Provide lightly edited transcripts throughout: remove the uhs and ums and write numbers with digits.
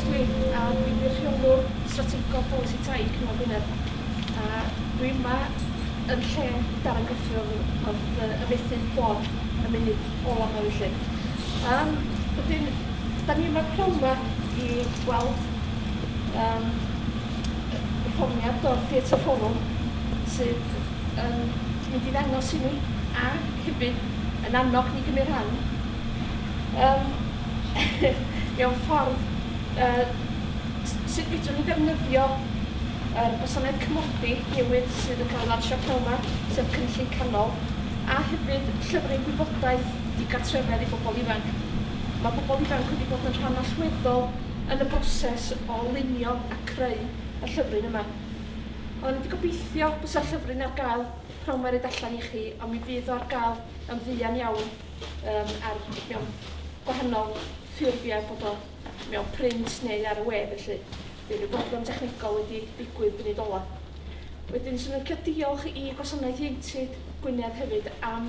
dwi, a dwi'n rheolwr strategol polisi tai Cyngor Gwynedd. A dwi yma yn lle Darren Gyffro oedd y fethydd bod y munud ola ma felly. Wedyn, da ni yma'r Fforwm i weld Perffomiad o'r Theatr Fforwm sydd yn mynd i ddangos i ni a hefyd yn annog ni gymryd rhan. Mewn ffordd sut fedrwn ni ddefnyddio gwasanaeth cymodi newid sydd yn cael ar siop yma, sef cynllun canol, a hefyd llyfrau gwybodaeth digartrefedd i bobl ifanc. Mae bobl ifanc wedi bod yn rhan allweddol yn y broses o lunio a creu y llyfrau yma. Ond wedi gobeithio bysa llyfrau ar gael pnawn mae'r allan i chi, ond mi fydd o ar gael yn fuan iawn mewn gwahanol ffurfiau bod o mewn print neu ar y we felly. Bydd y broblem technegol wedi digwydd munud ola. Wedyn, swn i'n cael diolch i Gwasanaeth Ieuenctid Gwynedd hefyd am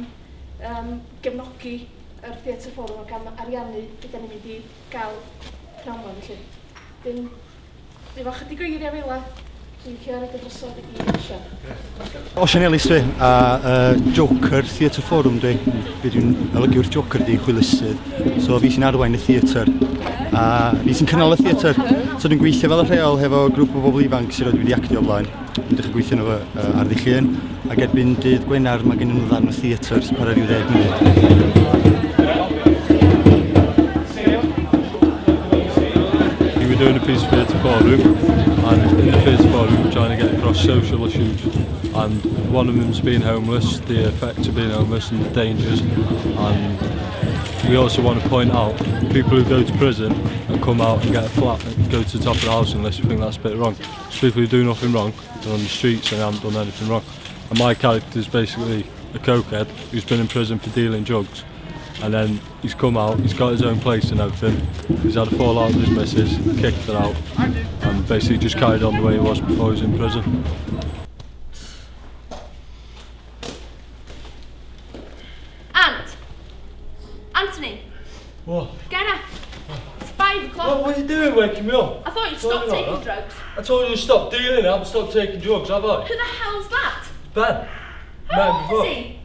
gefnogi yr Theatr Fforwm ac am ariannu gyda ni'n mynd i gael pnawn yma felly. Wedyn, efo chydig o eiriau fel yna, dwi'n cael rhaid y drosodd i eisiau. Osian Elis dwi, a Joker Theatr Fforwm dwi. Be dwi'n olygu wrth Joker di hwylusydd. So fi sy'n arwain y theatr, a fi sy'n cynnal y theatr. So dwi'n gweithio fel y rheol hefo grŵp o bobl ifanc sydd wedi actio o blaen. Dwi'n dechrau gweithio nhw ar ddi llun, ac erbyn dydd Gwener mae gen nhw ddarn o theatr sy'n para rhyw 10 munud. We're doing a piece of Theatr Fforwm, and in the Theatr Fforwm we're trying to get across social issues, and one of them's being homeless, the effects of being homeless and the dangers, and we also want to point out people who go to prison and come out and get a flat and go to the top of the house unless you think that's a bit wrong. So people who do nothing wrong, they're on the streets and haven't done anything wrong. And my character is basically a cokehead who's been in prison for dealing drugs. And then he's come out, he's got his own place and everything. He's had a fallout with his missus, kicked her out, and basically just carried on the way he was before he was in prison. Anthony! What? Get up! It's 5 o'clock. What are you doing waking me up? I thought you'd stop taking drugs. I told you to stop dealing, I haven't stopped taking drugs, have I? Who the hell's that? Ben. How old is he?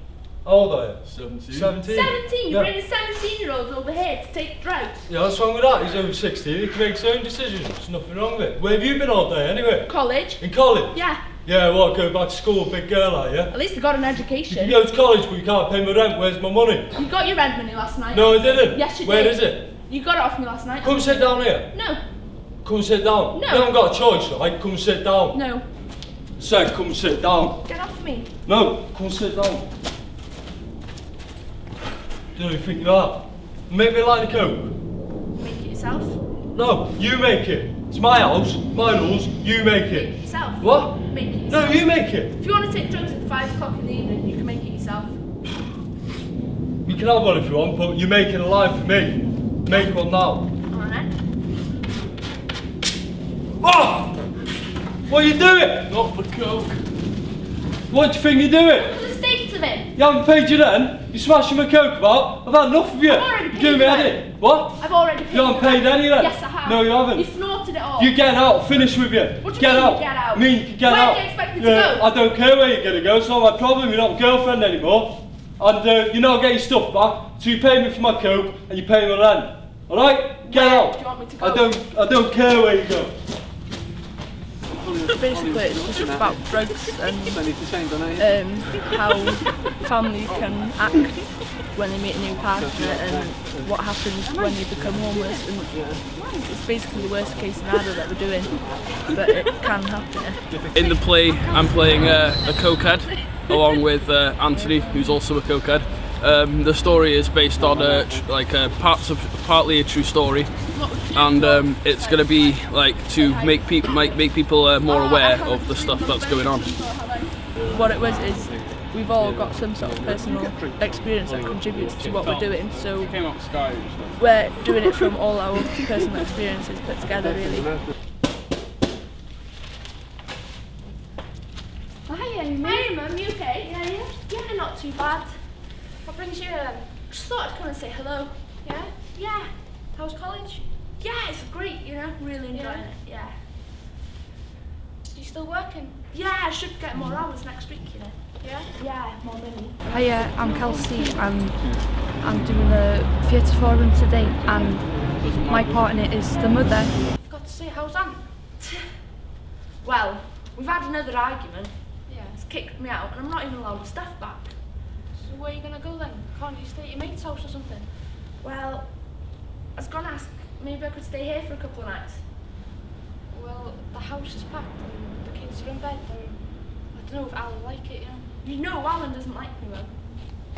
How old are you? 17. 17? 17? Yeah. You're bringing 17-year-olds over here to take drugs? Yeah, what's wrong with that? He's over 16, he can make his own decisions. There's nothing wrong with it. Where have you been all day anyway? College? In college? Yeah. Yeah, what, go back to school, big girl, are you? At least I got an education. You go to college but you can't pay my rent, where's my money? You got your rent money last night. No, I didn't. Yes, you Where did. is it? You got it off me last night. Come sit down here. No. Come sit down. No. You haven't got a choice, right? Come sit down. No. Said, come sit down. Get off me. No, come sit down. Do you think you are? Make me a line of coke. Make it yourself. No, you make it. It's my house, my rules, you make Make it. it yourself. What? Make it No, yourself. you make it. If you want to take drugs at 5 o'clock in the evening, you can make it yourself. You can have one if you want, but you're making a line for me. Make one now. Alright then. Oh! What are you doing? Not for coke. What do you think you're doing? For the state of it. You haven't paid your rent? You're smashing my coke about? I've had enough of you. I've already paid Give me your headache. What? I've already paid You haven't the paid rent. any rent? Yes, I have. No, you haven't. You snorted it all. You get out, finish with you. What do you get mean out. get out? I mean, you can get Where out. do you expect me to go? I don't care where you're going to go, it's not my problem. You're not my girlfriend anymore. And you're not getting your stuff back, so you pay me for my coke and you pay my rent. Alright? Get Where out. do you want me to go? I don't care where you go. Basically, it's just about drugs and how family can act when they meet a new partner and what happens when you become homeless. And it's basically the worst case scenario that we're doing, but it can happen. In the play, I'm playing a cokehead along with Anthony, who's also a cokehead. The story is based on partly a true story, and it's going to be like to make people more aware of the stuff that's going on. What it was is we've all got some sort of personal experience that contributes to what we're doing, so we're doing it from all our personal experiences put together really. Hi, Mum, you okay? Yeah, not too bad. What brings you here then? Just thought I'd come and say hello. Yeah? Yeah. How's college? Yeah, it's great, you know, really enjoying it, yeah. You still working? Yeah, I should get more hours next week, you know. Yeah? Yeah, more money. Hiya, I'm Kelsey and I'm doing the Theatr Fforwm today and my part in it is the mother. I forgot to say, how's Aunt? Well, we've had another argument. Yeah. It's kicked me out and I'm not even allowed the stuff back. So where are you going to go then? Can't you stay at your mate's house or something? Well, I was going to ask, maybe I could stay here for a couple of nights. Well, the house is packed and the kids are in bed and I don't know if Al will like it, you know. You know Alan doesn't like me, though.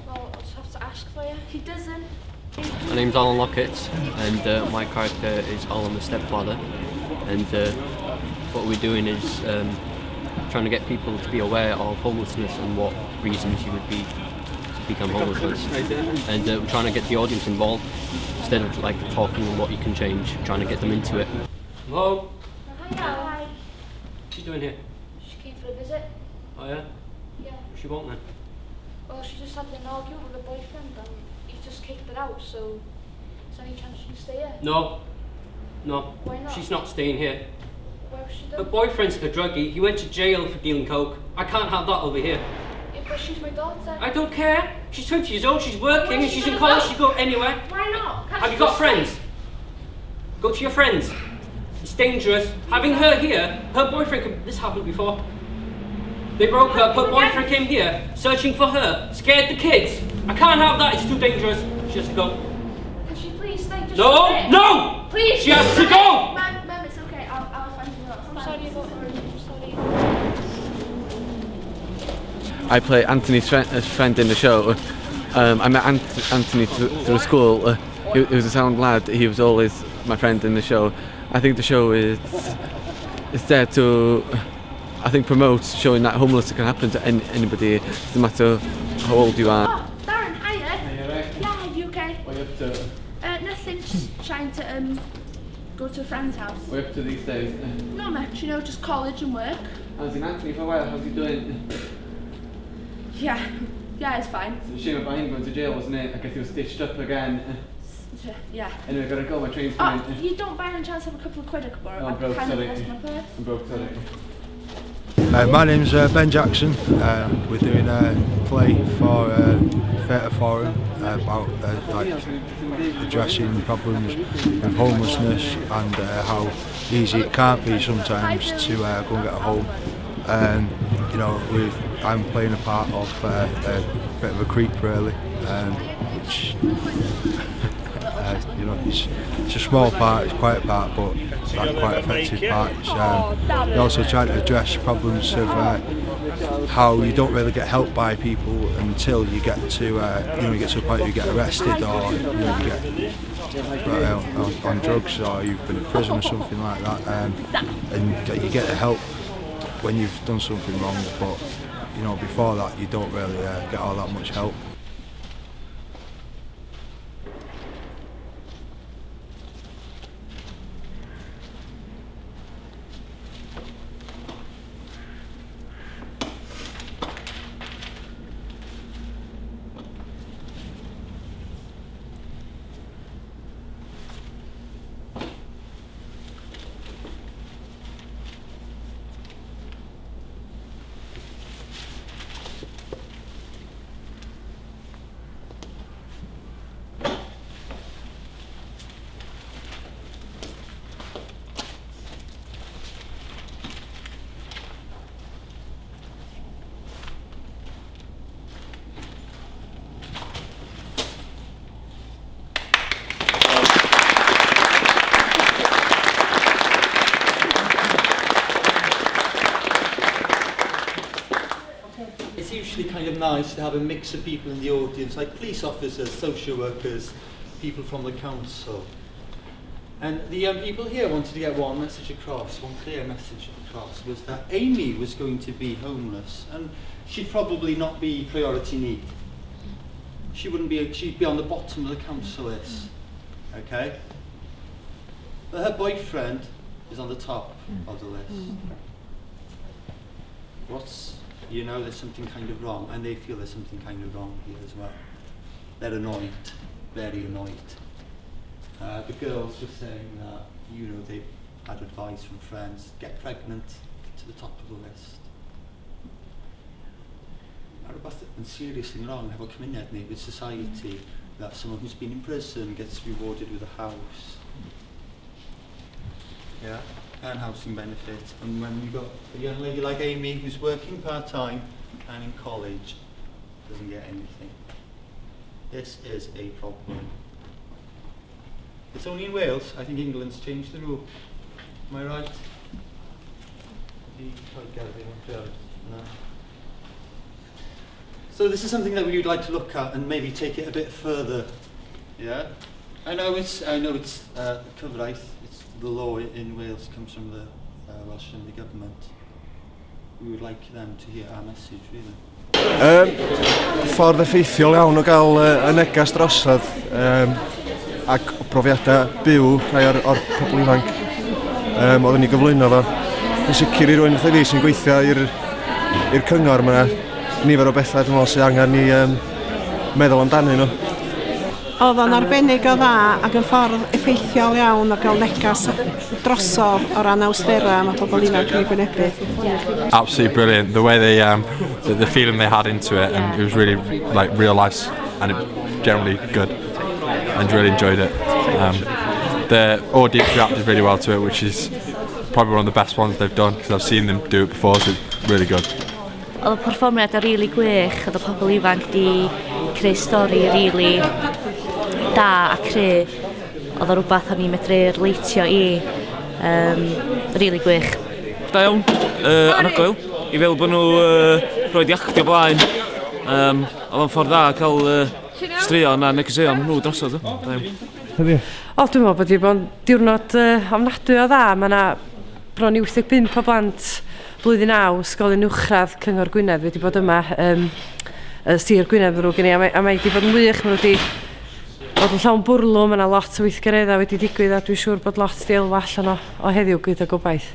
Well, I'll just have to ask for you. He doesn't. My name's Alan Lockett and my character is Alan the stepfather, and what we're doing is trying to get people to be aware of homelessness and what reasons you would be to become homeless, and we're trying to get the audience involved instead of like talking on what you can change, trying to get them into it. Hello? Hi, Al. Hi. What are you doing here? She came for a visit. Oh yeah? Yeah. What's she want then? Well, she just had an argument with her boyfriend and he just kicked her out, so is there any chance she can stay here? No. Why not? She's not staying here. Where was she Her done? boyfriend's a druggie. He went to jail for dealing coke. I can't have that over here. Yeah, but she's my daughter. I don't care. She's 20 years old, she's working, and she's in college, she can go anywhere. Why not? Can't Have she you got just friends? stay? Go to your friends. It's dangerous. Having her here, her boyfriend, this happened before. They broke up, her boyfriend came here, searching for her, scared the kids. I can't have that, it's too dangerous. She has to go. Can she please stay? Just No! stay. No! Please! She has to go! Ma'am, it's okay. I'll find you else. I'm sorry about her. I'm sorry. I play Anthony's friend in the show. I met Anthony through school. He was a sound lad. He was always my friend in the show. I think the show is there to, I think, promote showing that homelessness can happen to anybody, no matter how old you are. Oh, Darren, hiya. Right? Yeah, you okay? What are you up to? Nothing, just trying to go to a friend's house. What are you up to these days? Not much, you know, just college and work. I was in Anthony for a while. How's he doing? Yeah, it's fine. It's a shame about him going to jail, wasn't it? I guess he was stitched up again. Yeah. Anyway, gotta go. My train's coming. Oh, you don't by any chance have a couple of quid I could borrow? No, I'm broke, I kind sorry. of lost my purse. I'm broke, sorry. My name's Ben Jackson. We're doing a play for Theatr Fforwm about like addressing problems with homelessness and how easy it can't be sometimes to go and get a home. You know, I'm playing a part of a bit of a creep really, which you know, it's a small part, it's quite a part, but it's like quite an effective part. We also try to address problems of how you don't really get help by people until you get to you know, you get to a point where you get arrested, or you know, you get on drugs, or you've been in prison or something like that, and you get the help when you've done something wrong, but you know, before that you don't really get all that much help. It's usually kind of nice to have a mix of people in the audience, like police officers, social workers, people from the council. And the young people here wanted to get one message across, one clear message across, was that Amy was going to be homeless and she'd probably not be priority need. She wouldn't be, she'd be on the bottom of the council list, okay? But her boyfriend is on the top of the list. You know, there's something kind of wrong, and they feel there's something kind of wrong here as well. They're annoyed, very annoyed. The girls were saying that, you know, they had advice from friends, get pregnant to the top of the list. Mae rhywbeth yn seriously wrong efo cymuned ni, with society, that someone who's been in prison gets rewarded with a house. Yeah, and housing benefit. And when you've got a young lady like Amy who's working part-time and in college, doesn't get anything. This is a problem. It's only in Wales. I think England's changed the rule. Am I right? No. So this is something that we would like to look at and maybe take it a bit further. Yeah. I know it's cyfraith. It's the law in Wales comes from the Welsh and the government. We would like them to hear our message, really. Ffordd effeithiol iawn o gael y neges drosodd ac profiadau byw rhai o'r pobl ifanc oedden ni gyflwyno fo. Yn sicr i rywun fatha fi sy'n gweithio i'r cyngor, mae nifer o bethau dwi'n meddwl sydd angen ni meddwl amdanyn nhw. Oedd o'n arbennig o dda ac yn ffordd effeithiol iawn o gael negas drosodd o ran awstera mae pobl ifanc yn ei wynebu. Absolutely brilliant. The way they, the feeling they had into it, and it was really like real life, and it generally good, and really enjoyed it. The audience reacted really well to it, which is probably one of the best ones they've done, because I've seen them do it before, so it's really good. Oedd y perfformiad yn rili gwych, oedd y pobl ifanc di creu stori rili da a creu. Oedd o rhywbeth o'n i'n medru relatio i, rili gwych. Da iawn, anhygoel, i fel bod nhw roed i actio blaen. Oedd o'n ffordd dda cael straeon a negeseuon nhw drosodd. Da iawn. Dwi'n meddwl bod wedi bod yn diwrnod ofnadwy o dda. Mae yna bron i 85 o blant blwyddyn 9, ysgolion uwchradd Cyngor Gwynedd wedi bod yma, Sir Gwynedd ddrwg i ni, a mae wedi bod yn wych, mae wedi bod yn llawn bwrlwm, mae yna lot o weithgareddau wedi digwydd, a dwi'n siŵr bod lot di elwa allan o heddiw gyda gobaith.